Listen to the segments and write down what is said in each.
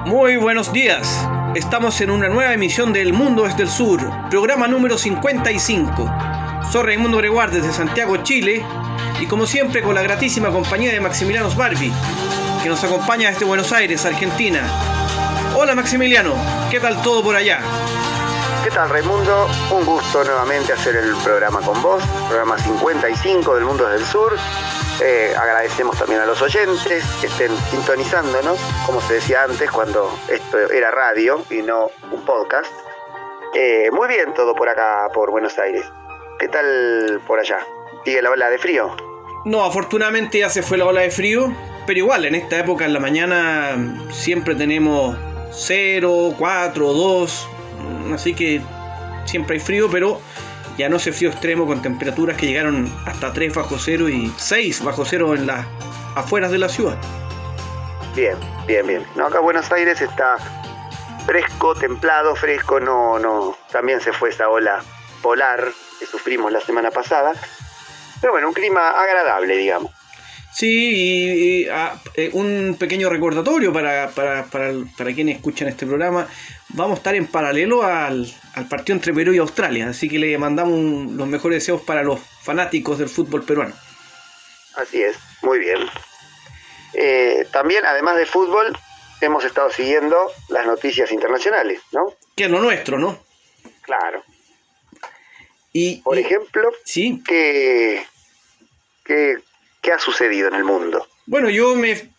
Muy buenos días. Estamos en una nueva emisión de El Mundo desde el Sur, programa número 55. Soy Raimundo Greguard desde Santiago, Chile, y como siempre con la gratísima compañía de Maximiliano Sbarbi, que nos acompaña desde Buenos Aires, Argentina. Hola Maximiliano, ¿qué tal todo por allá? ¿Qué tal, Raimundo? Un gusto nuevamente hacer el programa con vos, programa 55 del Mundo desde el Sur. Agradecemos también a los oyentes que estén sintonizándonos, como se decía antes, cuando esto era radio y no un podcast. Muy bien todo por acá, por Buenos Aires. ¿Qué tal por allá? ¿Sigue la ola de frío? No, afortunadamente ya se fue la ola de frío, pero igual en esta época en la mañana siempre tenemos 0, 4, 2, así que siempre hay frío, pero ya no ese frío extremo con temperaturas que llegaron hasta 3 bajo cero y 6 bajo cero en las afueras de la ciudad. Bien. No, acá Buenos Aires está fresco, templado, fresco, no. También se fue esa ola polar que sufrimos la semana pasada. Pero bueno, un clima agradable, digamos. Sí, y un pequeño recordatorio para quienes escuchan este programa. Vamos a estar en paralelo al partido entre Perú y Australia, así que le mandamos los mejores deseos para los fanáticos del fútbol peruano. Así es, muy bien. También, además de fútbol, hemos estado siguiendo las noticias internacionales, ¿no? Que es lo nuestro, ¿no? Claro. Por ejemplo, ¿sí? ¿Qué ha sucedido en el mundo? Bueno, yo me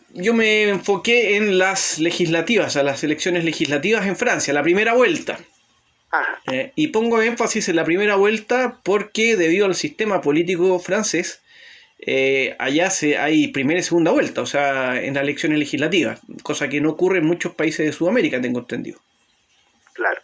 enfoqué en las legislativas, a las elecciones legislativas en Francia, la primera vuelta. Y pongo énfasis en la primera vuelta porque debido al sistema político francés, allá hay primera y segunda vuelta, o sea, en las elecciones legislativas, cosa que no ocurre en muchos países de Sudamérica, tengo entendido. Claro.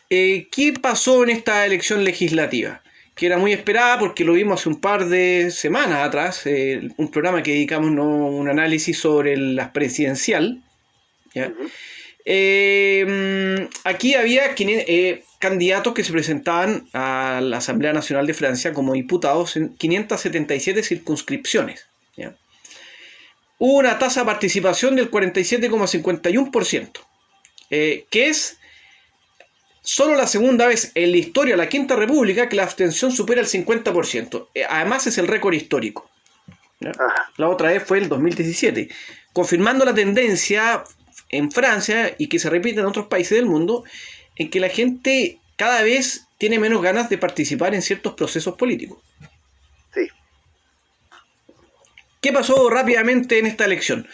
¿Qué pasó en esta elección legislativa? Que era muy esperada porque lo vimos hace un par de semanas atrás, un programa que dedicamos un análisis sobre la presidencial, ¿ya? Uh-huh. Aquí había candidatos que se presentaban a la Asamblea Nacional de Francia como diputados en 577 circunscripciones, ¿ya? Hubo una tasa de participación del 47,51%, que es solo la segunda vez en la historia de la Quinta República que la abstención supera el 50%. Además es el récord histórico, ¿ya? La otra vez fue el 2017, confirmando la tendencia en Francia y que se repite en otros países del mundo, en que la gente cada vez tiene menos ganas de participar en ciertos procesos políticos. Sí. ¿Qué pasó rápidamente en esta elección?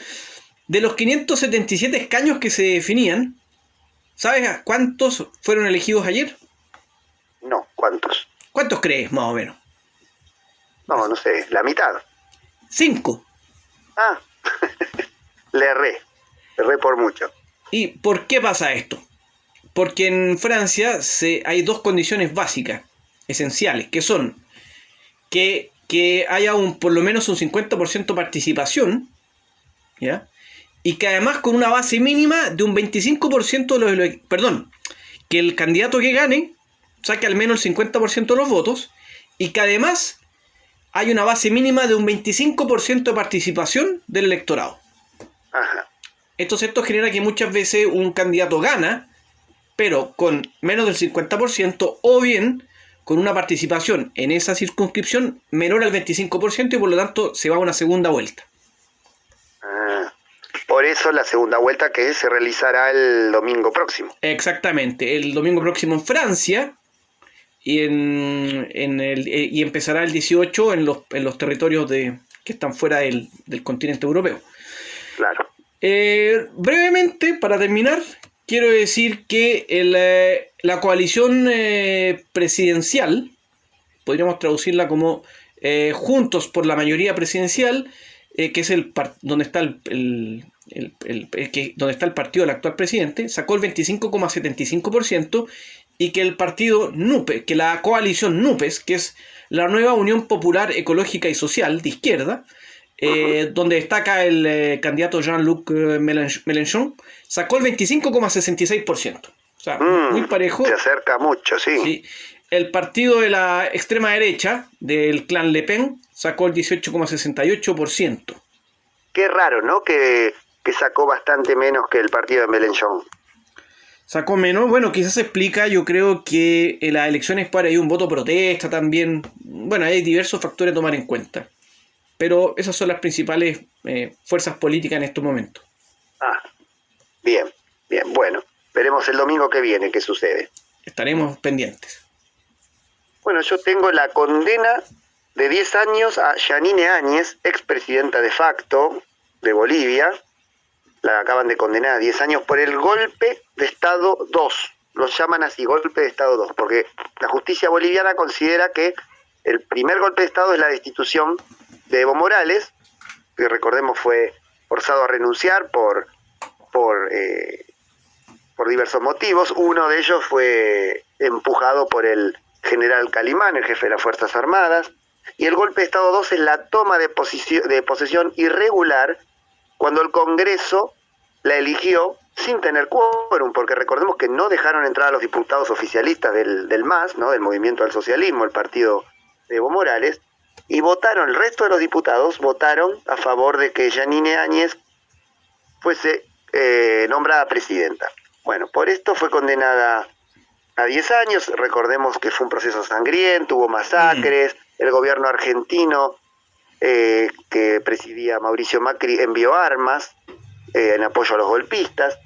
De los 577 escaños que se definían, ¿sabes cuántos fueron elegidos ayer? No, ¿cuántos? ¿Cuántos crees, más o menos? No sé, la mitad. 5. Le erré por mucho. ¿Y por qué pasa esto? Porque en Francia hay dos condiciones básicas, esenciales, que son que haya por lo menos un 50% de participación, ¿ya? Y que además con una base mínima de un 25% que el candidato que gane saque al menos el 50% de los votos y que además hay una base mínima de un 25% de participación del electorado. Ajá. Esto genera que muchas veces un candidato gana, pero con menos del 50% o bien con una participación en esa circunscripción menor al 25% y por lo tanto se va a una segunda vuelta. Por eso la segunda vuelta que se realizará el domingo próximo. Exactamente, el domingo próximo en Francia y empezará el 18 en los territorios que están fuera del continente europeo. Claro. Brevemente, para terminar, quiero decir que la coalición presidencial, podríamos traducirla como Juntos por la Mayoría Presidencial, que es donde está donde está el partido del actual presidente, sacó el 25,75%, y que el partido NUPES, que la coalición NUPES, que es la nueva Unión Popular Ecológica y Social de izquierda, donde destaca el candidato Jean-Luc Mélenchon, sacó el 25,66%. O sea, muy parejo. Se acerca mucho, sí. Sí. El partido de la extrema derecha, del clan Le Pen, sacó el 18,68%. Qué raro, ¿no? Que que sacó bastante menos que el partido de Mélenchon. Sacó menos. Bueno, quizás se explica, yo creo que en las elecciones para hay un voto protesta también. Bueno, hay diversos factores a tomar en cuenta. Pero esas son las principales fuerzas políticas en estos momentos. Ah, bien, bueno. Veremos el domingo que viene qué sucede. Estaremos pendientes. Bueno, yo tengo la condena de 10 años a Yanine Áñez, expresidenta de facto de Bolivia. La acaban de condenar a 10 años por el golpe de Estado 2. Lo llaman así, golpe de Estado 2, porque la justicia boliviana considera que el primer golpe de Estado es la destitución de Evo Morales, que recordemos fue forzado a renunciar por diversos motivos. Uno de ellos fue empujado por el general Calimán, el jefe de las Fuerzas Armadas. Y el golpe de Estado 2 es la toma de posesión irregular cuando el Congreso la eligió sin tener quórum, porque recordemos que no dejaron entrar a los diputados oficialistas del MAS, ¿no? Del Movimiento al Socialismo, el partido de Evo Morales, y votaron, el resto de los diputados votaron a favor de que Yanine Áñez fuese nombrada presidenta. Bueno, por esto fue condenada a 10 años, recordemos que fue un proceso sangriento, hubo masacres, el gobierno argentino que presidía Mauricio Macri envió armas en apoyo a los golpistas,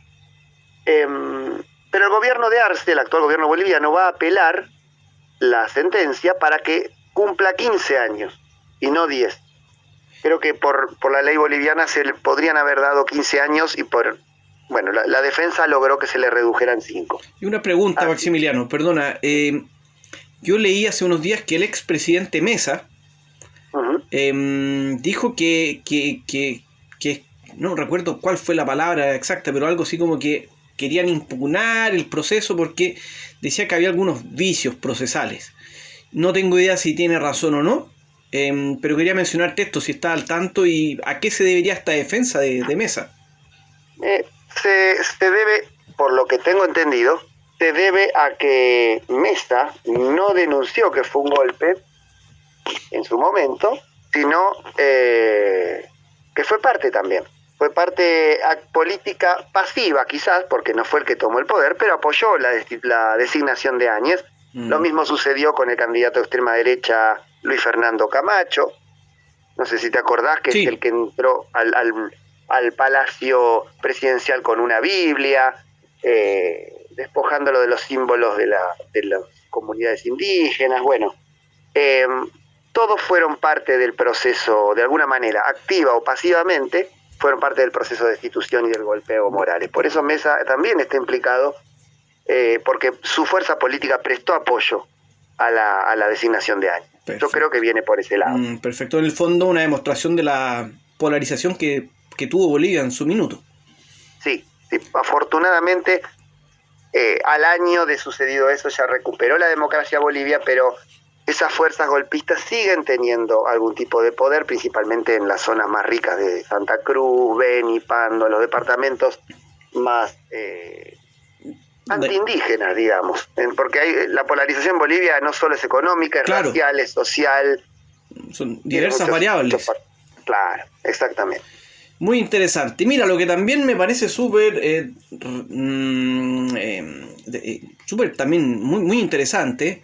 pero el gobierno de Arce, el actual gobierno boliviano, va a apelar la sentencia para que cumpla 15 años y no 10. Creo que por la ley boliviana se le podrían haber dado 15 años y bueno, la defensa logró que se le redujeran 5. Y una pregunta, Maximiliano, perdona. Yo leí hace unos días que el expresidente Mesa dijo que no recuerdo cuál fue la palabra exacta, pero algo así como que querían impugnar el proceso porque decía que había algunos vicios procesales. No tengo idea si tiene razón o no, pero quería mencionarte esto, si está al tanto y a qué se debería esta defensa de Mesa. Se debe, por lo que tengo entendido, se debe a que Mesa no denunció que fue un golpe en su momento, sino que fue parte también. Fue parte política pasiva quizás, porque no fue el que tomó el poder, pero apoyó la designación de Áñez. Lo mismo sucedió con el candidato de extrema derecha Luis Fernando Camacho. No sé si te acordás que sí, es el que entró al palacio presidencial con una Biblia, despojándolo de los símbolos de las comunidades indígenas. Bueno, todos fueron parte del proceso, de alguna manera, activa o pasivamente, fueron parte del proceso de destitución y del golpeo Morales. Por eso Mesa también está implicado, porque su fuerza política prestó apoyo a la designación de Áñez. Perfecto. Yo creo que viene por ese lado. Perfecto. En el fondo, una demostración de la polarización que tuvo Bolivia en su minuto. Sí. Afortunadamente, al año de sucedido eso, ya recuperó la democracia Bolivia, pero esas fuerzas golpistas siguen teniendo algún tipo de poder, principalmente en las zonas más ricas de Santa Cruz, Beni, Pando, los departamentos más antiindígenas, digamos, porque la polarización en Bolivia no solo es económica, es racial, es social. Son diversas variables. Claro, exactamente. Muy interesante. Mira, lo que también me parece súper también muy interesante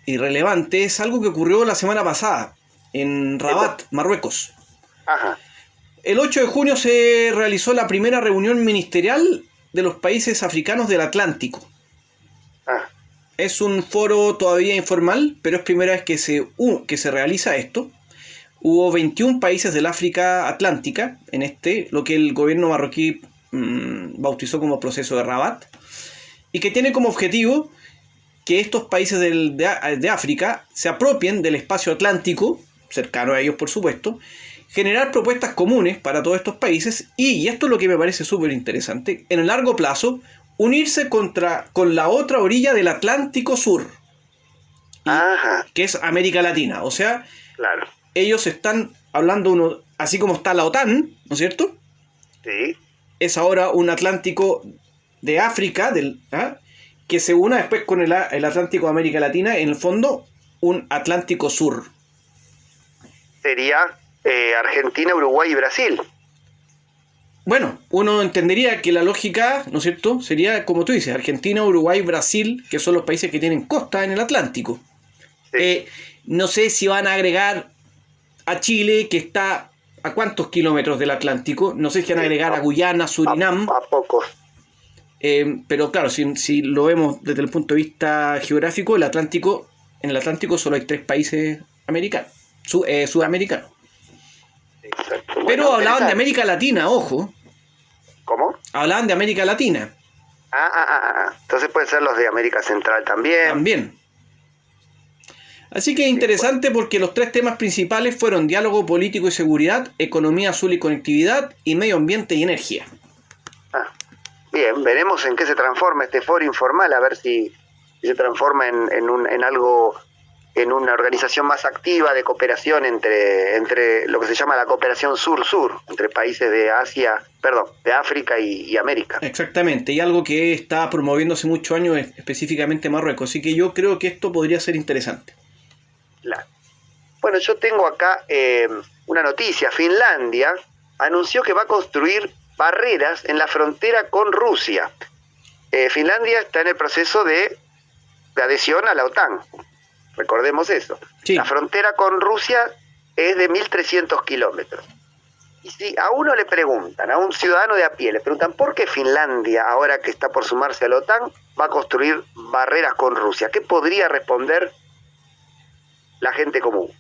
y relevante es algo que ocurrió la semana pasada en Rabat, Marruecos. Ajá. El 8 de junio se realizó la primera reunión ministerial de los países africanos del Atlántico. Es un foro todavía informal, pero es primera vez que se realiza esto. Hubo 21 países del África Atlántica en lo que el gobierno marroquí bautizó como proceso de Rabat, y que tiene como objetivo que estos países de África se apropien del espacio atlántico, cercano a ellos por supuesto, generar propuestas comunes para todos estos países y esto es lo que me parece súper interesante, en el largo plazo, unirse con la otra orilla del Atlántico Sur, que es América Latina. O sea, claro, ellos están hablando, así como está la OTAN, ¿no es cierto? Sí. Es ahora un Atlántico de África, que se una después con el Atlántico de América Latina, en el fondo, un Atlántico Sur. Sería Argentina, Uruguay y Brasil. Bueno, uno entendería que la lógica, ¿no es cierto?, sería, como tú dices, Argentina, Uruguay, Brasil, que son los países que tienen costa en el Atlántico. Sí. No sé si van a agregar a Chile, que está a cuántos kilómetros del Atlántico. No sé si van a agregar a Guyana, Surinam. A pocos. Pero claro, si lo vemos desde el punto de vista geográfico, en el Atlántico solo hay 3 países americanos, sudamericanos. Exacto. Pero Bueno, hablaban de América Latina, ojo. ¿Cómo? Hablaban de América Latina. Entonces pueden ser los de América Central también. También. Así que es interesante porque los 3 temas principales fueron diálogo político y seguridad, economía azul y conectividad, y medio ambiente y energía. Bien, veremos en qué se transforma este foro informal, a ver si se transforma en algo, en una organización más activa de cooperación entre lo que se llama la cooperación sur-sur, entre países de África y América. Exactamente, y algo que está promoviendo hace muchos años, específicamente Marruecos. Así que yo creo que esto podría ser interesante. Claro. Bueno, yo tengo acá una noticia. Finlandia anunció que va a construir barreras en la frontera con Rusia. Finlandia está en el proceso de adhesión a la OTAN. Recordemos eso. Sí. La frontera con Rusia es de 1.300 kilómetros. Y si a uno le preguntan, a un ciudadano de a pie, le preguntan por qué Finlandia, ahora que está por sumarse a la OTAN, va a construir barreras con Rusia, ¿qué podría responder la gente común?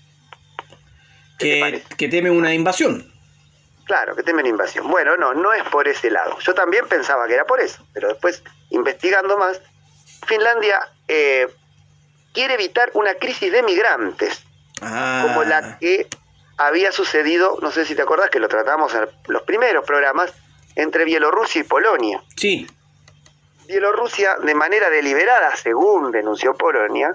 Que teme una invasión. Claro, que temen invasión. Bueno, no es por ese lado. Yo también pensaba que era por eso, pero después, investigando más, Finlandia quiere evitar una crisis de migrantes, como la que había sucedido, no sé si te acordás que lo tratamos en los primeros programas, entre Bielorrusia y Polonia. Sí. Bielorrusia, de manera deliberada, según denunció Polonia,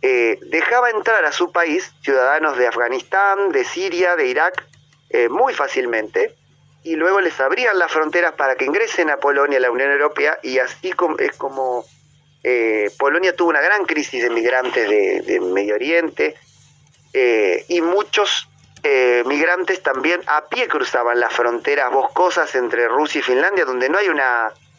dejaba entrar a su país ciudadanos de Afganistán, de Siria, de Irak, muy fácilmente, y luego les abrían las fronteras para que ingresen a Polonia, a la Unión Europea, y así es como Polonia tuvo una gran crisis de migrantes de Medio Oriente, y muchos migrantes también a pie cruzaban las fronteras boscosas entre Rusia y Finlandia, donde no hay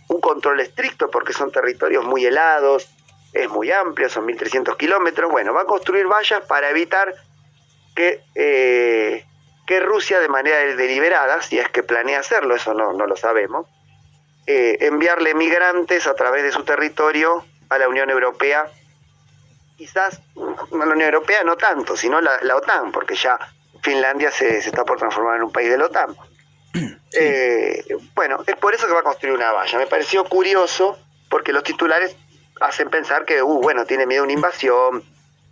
un control estricto porque son territorios muy helados, es muy amplio, son 1.300 kilómetros. Bueno, va a construir vallas para evitar que Rusia, de manera deliberada, si es que planea hacerlo, eso no lo sabemos, enviarle migrantes a través de su territorio a la Unión Europea. Quizás a la Unión Europea no tanto, sino la OTAN, porque ya Finlandia se está por transformar en un país de la OTAN. Sí. Bueno, es por eso que va a construir una valla. Me pareció curioso, porque los titulares hacen pensar que, bueno, tiene miedo a una invasión,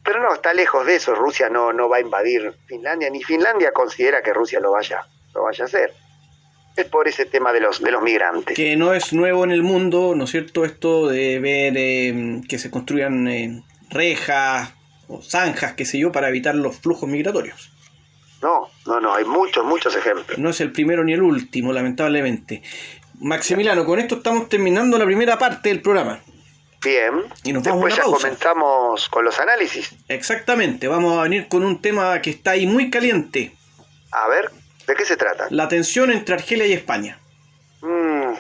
pero no, está lejos de eso. Rusia no va a invadir Finlandia, ni Finlandia considera que Rusia lo vaya a hacer. Es por ese tema de los migrantes. Que no es nuevo en el mundo, ¿no es cierto?, esto de ver que se construyan rejas o zanjas, qué sé yo, para evitar los flujos migratorios. No, hay muchos ejemplos. No es el primero ni el último, lamentablemente. Maximiliano, con esto estamos terminando la primera parte del programa. Bien, y nos vamos después a una pausa. Comenzamos con los análisis. Exactamente, vamos a venir con un tema que está ahí muy caliente. A ver, ¿de qué se trata? La tensión entre Argelia y España.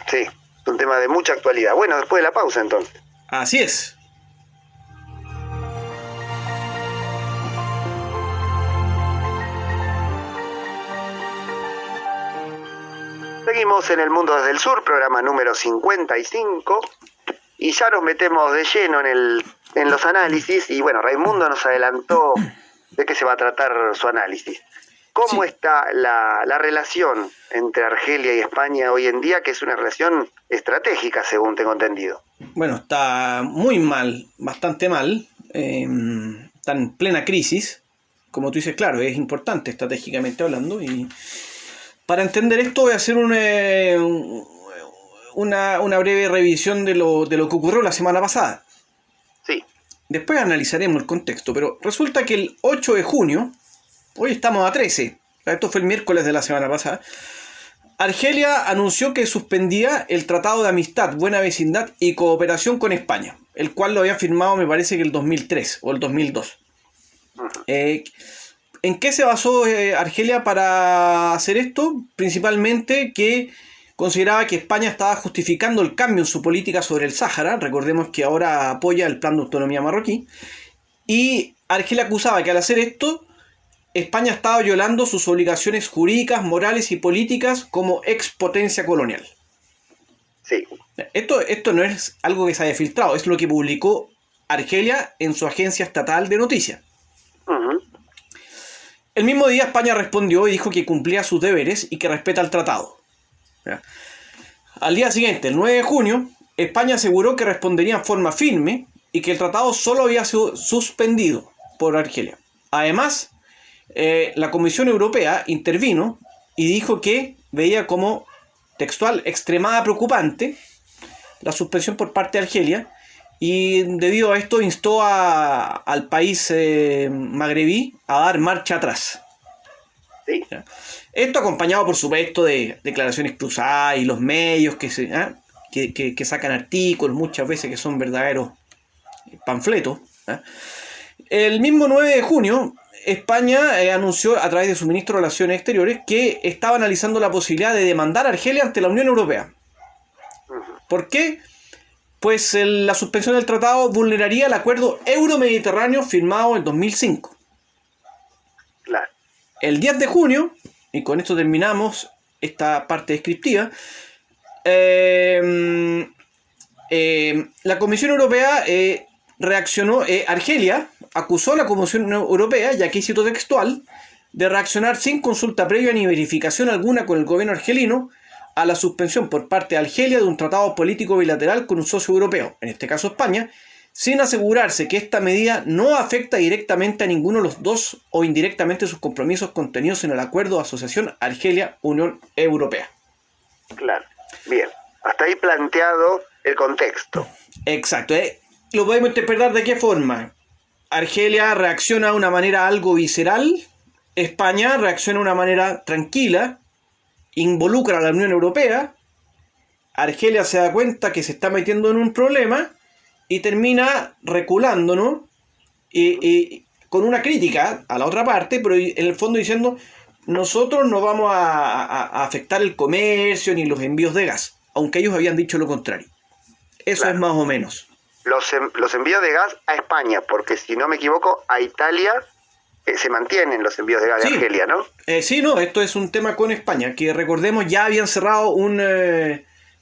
Sí, es un tema de mucha actualidad. Bueno, después de la pausa entonces. Así es. Seguimos en El Mundo desde el Sur, programa número 55, y ya nos metemos de lleno en los análisis, y bueno, Raimundo nos adelantó de qué se va a tratar su análisis. ¿Cómo está la relación entre Argelia y España hoy en día, que es una relación estratégica, según tengo entendido? Bueno, está muy mal, bastante mal, está en plena crisis, como tú dices, claro, es importante estratégicamente hablando, y para entender esto voy a hacer una breve revisión de lo que ocurrió la semana pasada. Sí. Después analizaremos el contexto, pero resulta que el 8 de junio, hoy estamos a 13, esto fue el miércoles de la semana pasada, Argelia anunció que suspendía el Tratado de Amistad, Buena Vecindad y Cooperación con España, el cual lo había firmado me parece que el 2003 o el 2002. ¿En qué se basó Argelia para hacer esto? Principalmente que consideraba que España estaba justificando el cambio en su política sobre el Sáhara. Recordemos que ahora apoya el plan de autonomía marroquí. Y Argelia acusaba que al hacer esto, España estaba violando sus obligaciones jurídicas, morales y políticas como expotencia colonial. Sí. Esto no es algo que se haya filtrado, es lo que publicó Argelia en su agencia estatal de noticias. Uh-huh. El mismo día España respondió y dijo que cumplía sus deberes y que respeta el tratado. ¿Ya? Al día siguiente, el 9 de junio, España aseguró que respondería en forma firme y que el tratado solo había sido suspendido por Argelia. Además, la Comisión Europea intervino y dijo que veía como textual extremada preocupante la suspensión por parte de Argelia, y debido a esto instó al país magrebí a dar marcha atrás. Sí. Esto acompañado, por supuesto, de declaraciones cruzadas y los medios que sacan artículos muchas veces que son verdaderos panfletos. El mismo 9 de junio, España anunció a través de su ministro de Relaciones Exteriores que estaba analizando la posibilidad de demandar a Argelia ante la Unión Europea. ¿Por qué? Pues la suspensión del tratado vulneraría el acuerdo euro-mediterráneo firmado en 2005. Claro. El 10 de junio, y con esto terminamos esta parte descriptiva, la Comisión Europea reaccionó. Argelia acusó a la Comisión Europea, y aquí cito textual, de reaccionar sin consulta previa ni verificación alguna con el gobierno argelino a la suspensión por parte de Argelia de un tratado político bilateral con un socio europeo, en este caso España, sin asegurarse que esta medida no afecta directamente a ninguno de los dos o indirectamente sus compromisos contenidos en el acuerdo de asociación Argelia-Unión Europea. Claro, bien. Hasta ahí planteado el contexto. Exacto. Lo podemos interpretar de qué forma. Argelia reacciona de una manera algo visceral, España reacciona de una manera tranquila, involucra a la Unión Europea, Argelia se da cuenta que se está metiendo en un problema y termina reculando, ¿no? Y con una crítica a la otra parte, pero en el fondo diciendo, nosotros no vamos a afectar el comercio ni los envíos de gas, aunque ellos habían dicho lo contrario. Eso claro. Es más o menos. Los envíos de gas a España, porque si no me equivoco, a Italia se mantienen los envíos de gas de Argelia, ¿no? Sí, no, esto es un tema con España, que recordemos ya habían cerrado un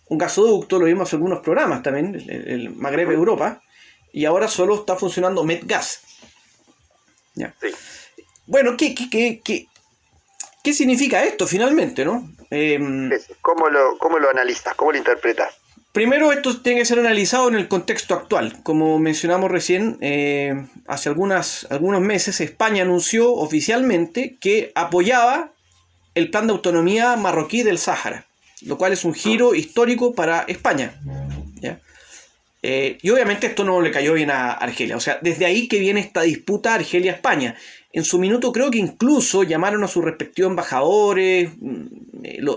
gasoducto, lo vimos en algunos programas también, el Magreb Europa, y ahora solo está funcionando Medgas. ¿Ya? Sí. Bueno, ¿qué significa esto finalmente, no? ¿Cómo lo analizas? ¿Cómo lo interpretas? Primero, esto tiene que ser analizado en el contexto actual. Como mencionamos recién, hace algunos meses España anunció oficialmente que apoyaba el plan de autonomía marroquí del Sáhara, lo cual es un giro histórico para España. ¿Ya? Y obviamente esto no le cayó bien a Argelia. O sea, desde ahí que viene esta disputa Argelia-España. En su minuto creo que incluso llamaron a sus respectivos embajadores,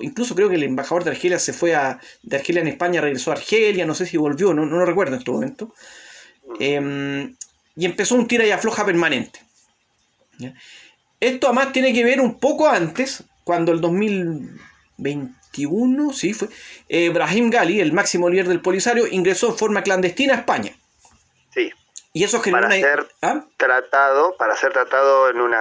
incluso creo que el embajador de Argelia se fue de Argelia en España, regresó a Argelia, no sé si volvió, no lo recuerdo en este momento. Y empezó un tira y afloja permanente. ¿Ya? Esto además tiene que ver un poco antes, cuando el 2021, sí, fue, Brahim Ghali, el máximo líder del Polisario, ingresó en forma clandestina a España. Sí. Y eso generó para ser tratado en un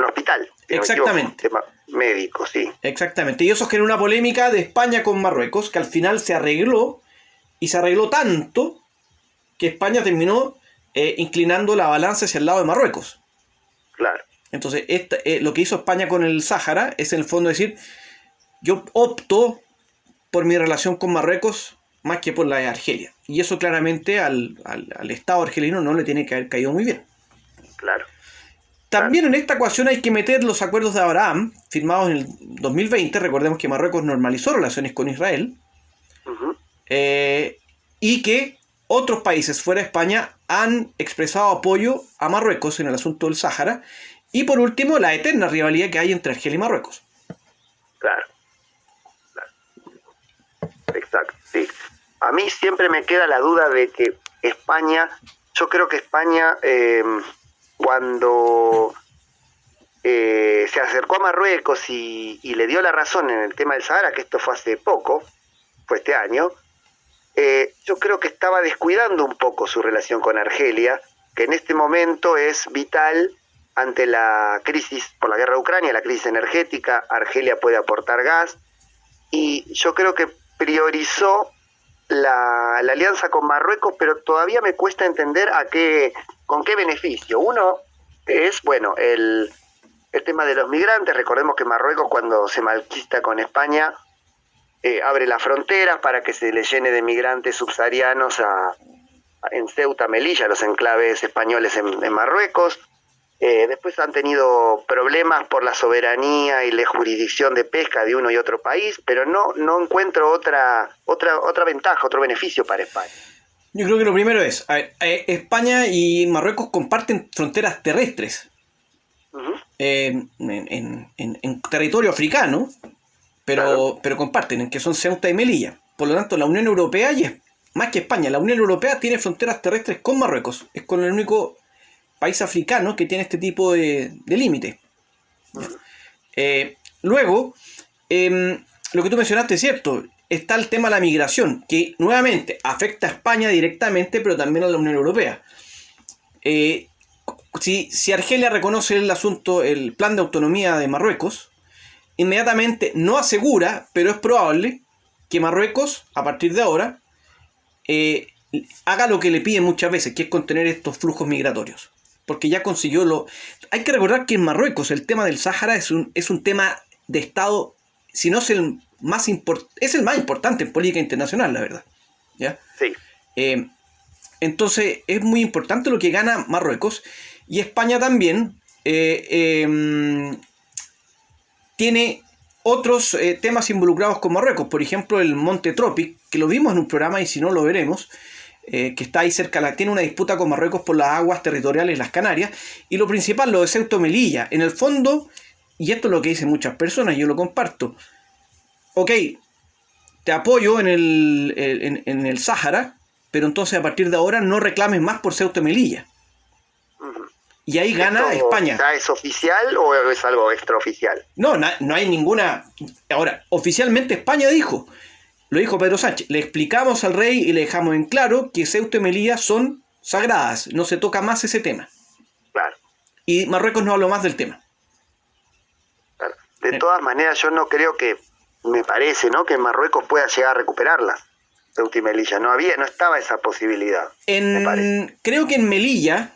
hospital. Exactamente. Un tema médico, sí. Exactamente. Y eso generó una polémica de España con Marruecos, que al final se arregló, y se arregló tanto que España terminó inclinando la balanza hacia el lado de Marruecos. Claro. Entonces, lo que hizo España con el Sáhara es en el fondo decir, yo opto por mi relación con Marruecos más que por la de Argelia. Y eso claramente al Estado argelino no le tiene que haber caído muy bien. Claro. También en esta ecuación hay que meter los acuerdos de Abraham, firmados en el 2020. Recordemos que Marruecos normalizó relaciones con Israel. Uh-huh. Y que otros países fuera de España han expresado apoyo a Marruecos en el asunto del Sáhara. Y por último, la eterna rivalidad que hay entre Argelia y Marruecos. Claro. Exacto, sí. A mí siempre me queda la duda de que España, yo creo que España cuando se acercó a Marruecos y le dio la razón en el tema del Sahara, que esto fue hace poco, fue este año, yo creo que estaba descuidando un poco su relación con Argelia, que en este momento es vital ante la crisis por la guerra de Ucrania, la crisis energética. Argelia puede aportar gas, y yo creo que priorizó la alianza con Marruecos, pero todavía me cuesta entender con qué beneficio. Uno es, bueno, el tema de los migrantes. Recordemos que Marruecos, cuando se malquista con España, abre las fronteras para que se le llene de migrantes subsaharianos en Ceuta, Melilla, los enclaves españoles en Marruecos. Después han tenido problemas por la soberanía y la jurisdicción de pesca de uno y otro país, pero no encuentro otra ventaja, otro beneficio para España. Yo creo que lo primero es, España y Marruecos comparten fronteras terrestres. Uh-huh. En territorio africano, pero comparten, que son Ceuta y Melilla. Por lo tanto, la Unión Europea, y es más que España, la Unión Europea tiene fronteras terrestres con Marruecos. Es con el único país africano que tiene este tipo de límite. Luego, lo que tú mencionaste es cierto. Está el tema de la migración, que nuevamente afecta a España directamente, pero también a la Unión Europea. Si Argelia reconoce el plan de autonomía de Marruecos, inmediatamente no asegura, pero es probable que Marruecos, a partir de ahora, haga lo que le piden muchas veces, que es contener estos flujos migratorios. Porque ya consiguió Hay que recordar que en Marruecos el tema del Sáhara es un tema de Estado, si no es el más importante en política internacional, la verdad. ¿Ya? Sí. Entonces es muy importante lo que gana Marruecos, y España también tiene otros temas involucrados con Marruecos. Por ejemplo, el Monte Tropic, que lo vimos en un programa y si no lo veremos, que está ahí cerca, tiene una disputa con Marruecos por las aguas territoriales, las Canarias, y lo principal, lo de Ceuta y Melilla. En el fondo, y esto es lo que dicen muchas personas, yo lo comparto, ok, te apoyo en el Sáhara, pero entonces a partir de ahora no reclames más por Ceuta y Melilla. Uh-huh. Y ahí gana España. ¿Ya es oficial o es algo extraoficial? No hay ninguna. Ahora, oficialmente España lo dijo Pedro Sánchez, le explicamos al rey y le dejamos en claro que Ceuta y Melilla son sagradas, no se toca más ese tema. Claro. Y Marruecos no habló más del tema. Claro. De todas maneras, yo no creo me parece, ¿no?, que Marruecos pueda llegar a recuperarla, Ceuta y Melilla. No estaba esa posibilidad. Creo que en Melilla,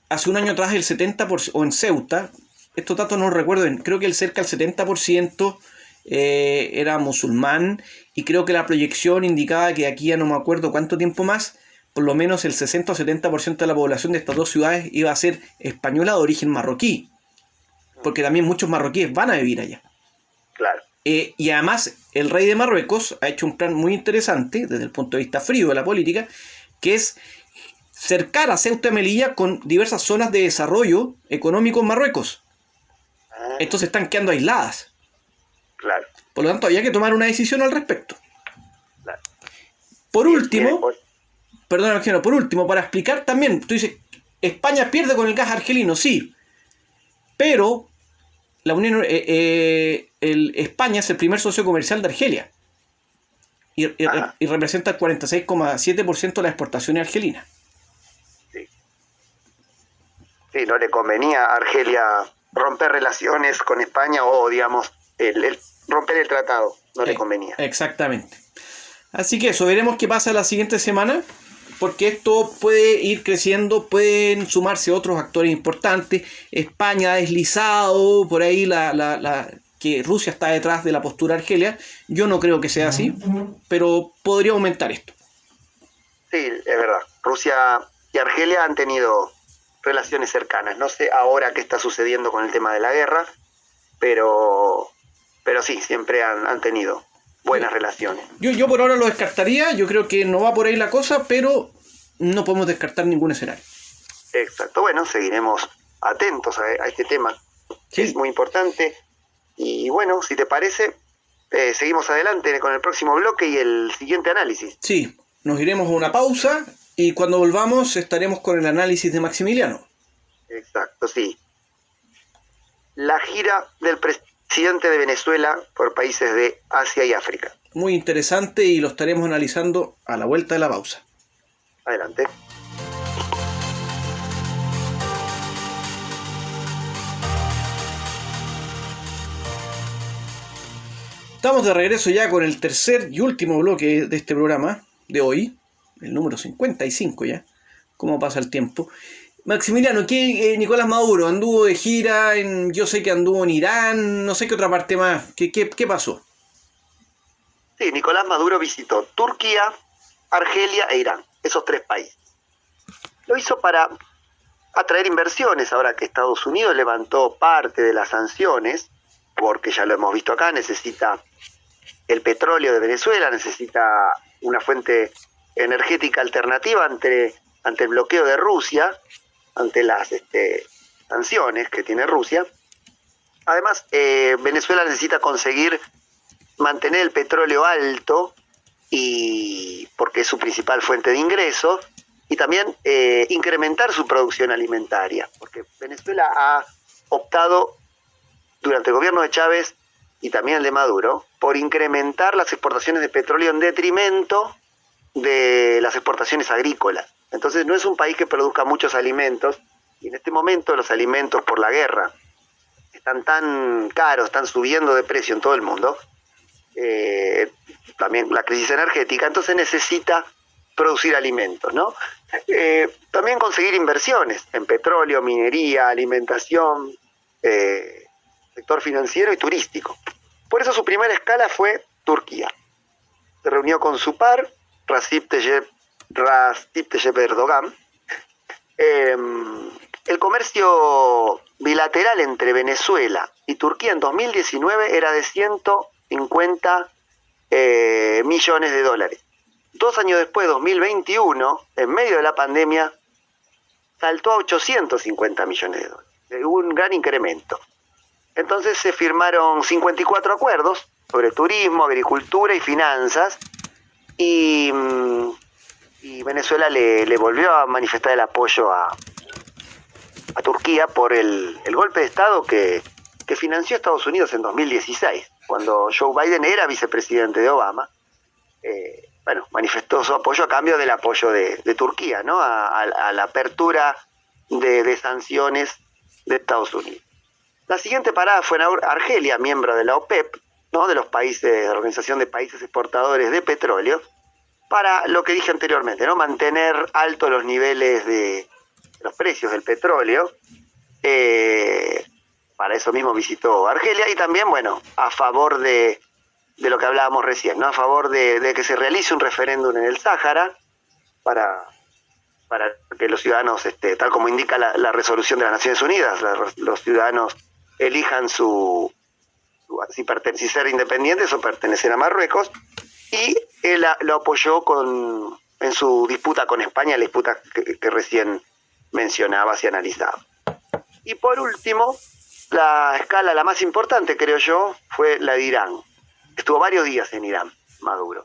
hace un año atrás, el 70%, o en Ceuta, estos datos no los recuerdo, creo que cerca del 70% era musulmán, y creo que la proyección indicaba que aquí ya no me acuerdo cuánto tiempo más, por lo menos el 60 o 70% de la población de estas dos ciudades iba a ser española de origen marroquí, porque también muchos marroquíes van a vivir allá. Claro. Y además el rey de Marruecos ha hecho un plan muy interesante desde el punto de vista frío de la política, que es cercar a Ceuta y Melilla con diversas zonas de desarrollo económico en Marruecos. Estos están quedando aisladas. Claro. Por lo tanto, había que tomar una decisión al respecto. Claro. Por último, para explicar también, tú dices, España pierde con el gas argelino, sí, pero la España es el primer socio comercial de Argelia y representa el 46,7% de las exportaciones argelinas. Sí, no le convenía a Argelia romper relaciones con España o, digamos, el romper el tratado, no le convenía. Exactamente. Así que eso, veremos qué pasa la siguiente semana, porque esto puede ir creciendo, pueden sumarse otros actores importantes. España ha deslizado por ahí que Rusia está detrás de la postura de Argelia. Yo no creo que sea así, pero podría aumentar esto. Sí, es verdad. Rusia y Argelia han tenido relaciones cercanas. No sé ahora qué está sucediendo con el tema de la guerra, pero sí, siempre han tenido buenas relaciones. Yo por ahora lo descartaría. Yo creo que no va por ahí la cosa, pero no podemos descartar ningún escenario. Exacto. Bueno, seguiremos atentos a este tema. Sí. Es muy importante. Y bueno, si te parece, seguimos adelante con el próximo bloque y el siguiente análisis. Sí, nos iremos a una pausa y cuando volvamos estaremos con el análisis de Maximiliano. Exacto, sí. La gira del presidente de Venezuela por países de Asia y África. Muy interesante y lo estaremos analizando a la vuelta de la pausa. Adelante. Estamos de regreso ya con el tercer y último bloque de este programa de hoy, el número 55 ya, cómo pasa el tiempo. Maximiliano, ¿qué Nicolás Maduro anduvo de gira? Yo sé que anduvo en Irán, no sé qué otra parte más. ¿Qué pasó? Sí, Nicolás Maduro visitó Turquía, Argelia e Irán, esos 3 países. Lo hizo para atraer inversiones, ahora que Estados Unidos levantó parte de las sanciones, porque ya lo hemos visto acá, necesita el petróleo de Venezuela, necesita una fuente energética alternativa ante el bloqueo de Rusia, ante las sanciones que tiene Rusia. Además, Venezuela necesita conseguir mantener el petróleo alto, y porque es su principal fuente de ingresos, y también incrementar su producción alimentaria, porque Venezuela ha optado durante el gobierno de Chávez y también el de Maduro por incrementar las exportaciones de petróleo en detrimento de las exportaciones agrícolas. Entonces no es un país que produzca muchos alimentos, y en este momento los alimentos por la guerra están tan caros, están subiendo de precio en todo el mundo, también la crisis energética, entonces necesita producir alimentos, ¿no? También conseguir inversiones en petróleo, minería, alimentación, sector financiero y turístico. Por eso su primera escala fue Turquía. Se reunió con su par, Recep Tayyip Erdogan. El comercio bilateral entre Venezuela y Turquía en 2019 era de 150 millones de dólares. 2 años después, 2021, en medio de la pandemia, saltó a 850 millones de dólares. Hubo un gran incremento. Entonces se firmaron 54 acuerdos sobre turismo, agricultura y finanzas, y Venezuela le volvió a manifestar el apoyo a Turquía por el golpe de Estado que financió Estados Unidos en 2016, cuando Joe Biden era vicepresidente de Obama. Manifestó su apoyo a cambio del apoyo de Turquía, ¿no? a la apertura de sanciones de Estados Unidos. La siguiente parada fue en Argelia, miembro de la OPEP, ¿no? De los países, de la Organización de Países Exportadores de Petróleo, para lo que dije anteriormente, ¿no? Mantener altos los niveles de los precios del petróleo. Para eso mismo visitó Argelia, y también, a favor de lo que hablábamos recién, ¿no? A favor de que se realice un referéndum en el Sáhara para que los ciudadanos, tal como indica la resolución de las Naciones Unidas, los ciudadanos elijan si ser independientes o pertenecer a Marruecos, y él lo apoyó en su disputa con España, la disputa que recién mencionabas y analizaba. Y por último, la escala, la más importante, creo yo, fue la de Irán. Estuvo varios días en Irán, Maduro.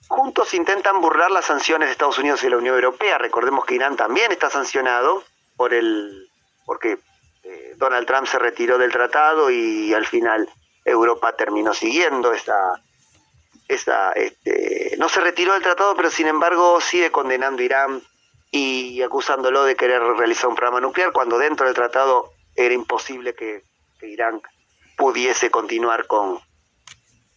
Juntos intentan burlar las sanciones de Estados Unidos y la Unión Europea. Recordemos que Irán también está sancionado porque Donald Trump se retiró del tratado, y al final Europa terminó siguiendo no se retiró del tratado, pero sin embargo sigue condenando a Irán y acusándolo de querer realizar un programa nuclear, cuando dentro del tratado era imposible que Irán pudiese continuar con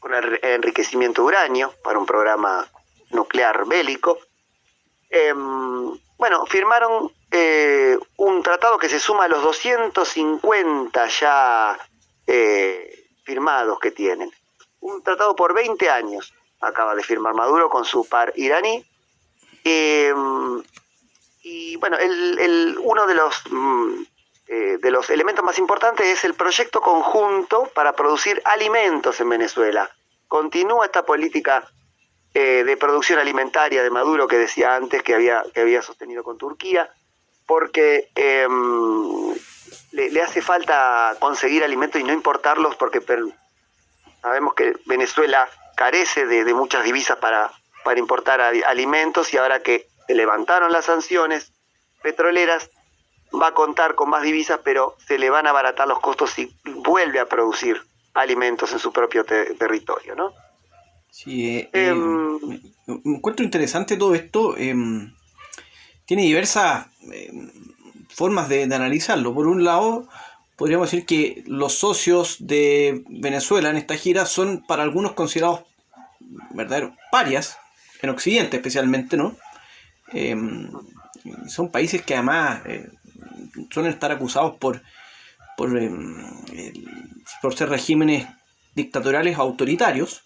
el enriquecimiento de uranio para un programa nuclear bélico. Firmaron un tratado que se suma a los 250 ya firmados que tienen. Un tratado por 20 años acaba de firmar Maduro con su par iraní. Uno de los elementos más importantes es el proyecto conjunto para producir alimentos en Venezuela. Continúa esta política de producción alimentaria de Maduro que decía antes que había sostenido con Turquía, porque le hace falta conseguir alimentos y no importarlos, porque sabemos que Venezuela carece de muchas divisas para importar alimentos, y ahora que se levantaron las sanciones petroleras, va a contar con más divisas, pero se le van a abaratar los costos si vuelve a producir alimentos en su propio territorio, ¿no? Sí, me encuentro interesante todo esto. Tiene diversas formas de analizarlo. Por un lado, podríamos decir que los socios de Venezuela en esta gira son para algunos considerados verdaderos parias, en Occidente especialmente, ¿no? Son países que además suelen estar acusados por ser regímenes dictatoriales autoritarios.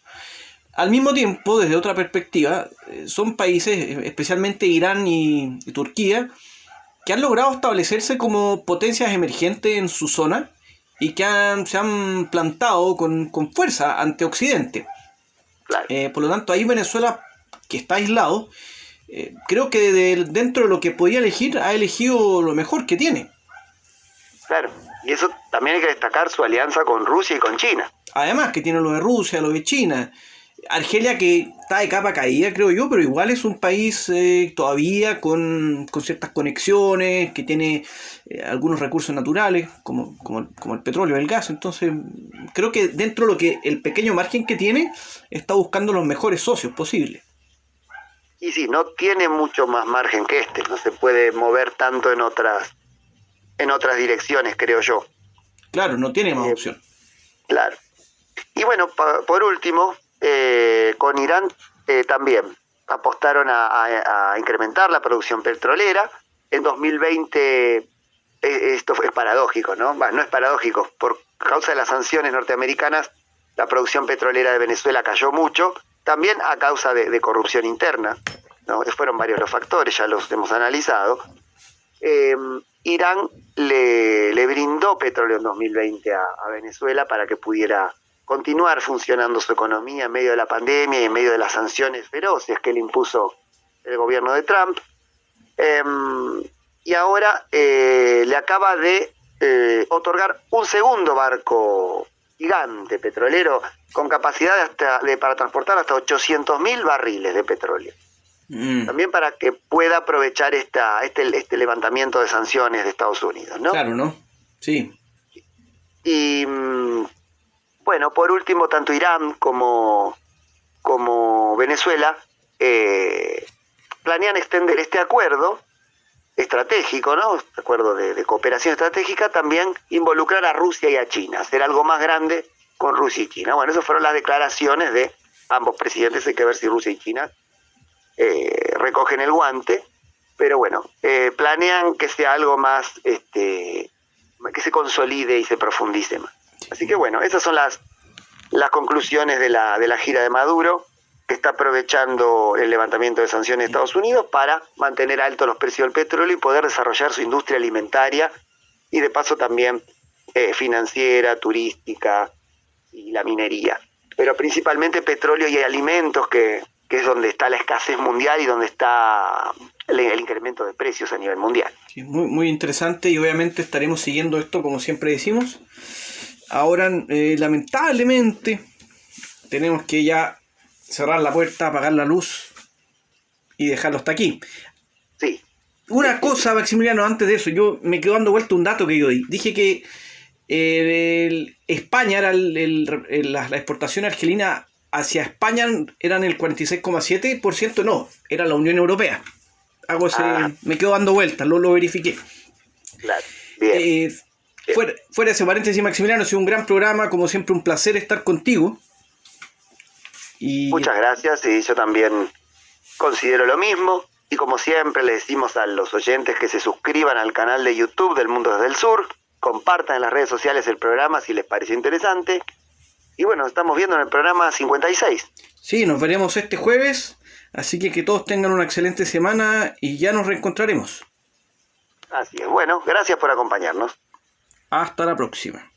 Al mismo tiempo, desde otra perspectiva, son países, especialmente Irán y Turquía, que han logrado establecerse como potencias emergentes en su zona y que se han plantado con fuerza ante Occidente. Claro. Por lo tanto, ahí Venezuela, que está aislado, creo que dentro de lo que podía elegir, ha elegido lo mejor que tiene. Claro, y eso también hay que destacar su alianza con Rusia y con China. Además que tiene lo de Rusia, lo de China. Argelia, que está de capa caída, creo yo, pero igual es un país todavía con ciertas conexiones, que tiene algunos recursos naturales, como el petróleo, el gas. Entonces, creo que dentro de lo que el pequeño margen que tiene, está buscando los mejores socios posibles. Y sí, no tiene mucho más margen que no se puede mover tanto en otras direcciones, creo yo. Claro, no tiene más opción. Claro. Y bueno, por último, con Irán también apostaron a incrementar la producción petrolera. En 2020 esto es paradójico, ¿no? Bueno, no es paradójico. Por causa de las sanciones norteamericanas, la producción petrolera de Venezuela cayó mucho, también a causa de corrupción interna, ¿no? Fueron varios los factores, ya los hemos analizado. Irán le brindó petróleo en 2020 a Venezuela para que pudiera continuar funcionando su economía en medio de la pandemia y en medio de las sanciones feroces que le impuso el gobierno de Trump. Y ahora le acaba de otorgar un segundo barco gigante petrolero con capacidad para transportar hasta 800.000 barriles de petróleo. También para que pueda aprovechar este levantamiento de sanciones de Estados Unidos, ¿no? Claro, ¿no? Sí. Y bueno, por último, tanto Irán como Venezuela planean extender este acuerdo estratégico, ¿no? Este acuerdo de cooperación estratégica, también involucrar a Rusia y a China, hacer algo más grande con Rusia y China. Bueno, esas fueron las declaraciones de ambos presidentes. Hay que ver si Rusia y China recogen el guante, pero bueno, planean que sea algo más, que se consolide y se profundice más. Así que bueno, esas son las conclusiones de la gira de Maduro, que está aprovechando el levantamiento de sanciones de Estados Unidos para mantener altos los precios del petróleo y poder desarrollar su industria alimentaria y de paso también financiera, turística y la minería. Pero principalmente petróleo y alimentos, que es donde está la escasez mundial y donde está el incremento de precios a nivel mundial. Sí, muy, muy interesante, y obviamente estaremos siguiendo esto como siempre decimos. Ahora, lamentablemente, tenemos que ya cerrar la puerta, apagar la luz y dejarlo hasta aquí. Sí. Una cosa, Maximiliano, antes de eso, yo me quedo dando vuelta un dato que yo di. Dije que España era la exportación argelina hacia España eran el 46,7%, no, era la Unión Europea. Me quedo dando vueltas, lo verifiqué. Claro, bien. Fuera de ese paréntesis, Maximiliano, ha sido un gran programa, como siempre un placer estar contigo. Muchas gracias, y yo también considero lo mismo, y como siempre le decimos a los oyentes que se suscriban al canal de YouTube del Mundo desde el Sur, compartan en las redes sociales el programa si les parece interesante, y bueno, nos estamos viendo en el programa 56. Sí, nos veremos este jueves, así que todos tengan una excelente semana y ya nos reencontraremos. Así es, bueno, gracias por acompañarnos. Hasta la próxima.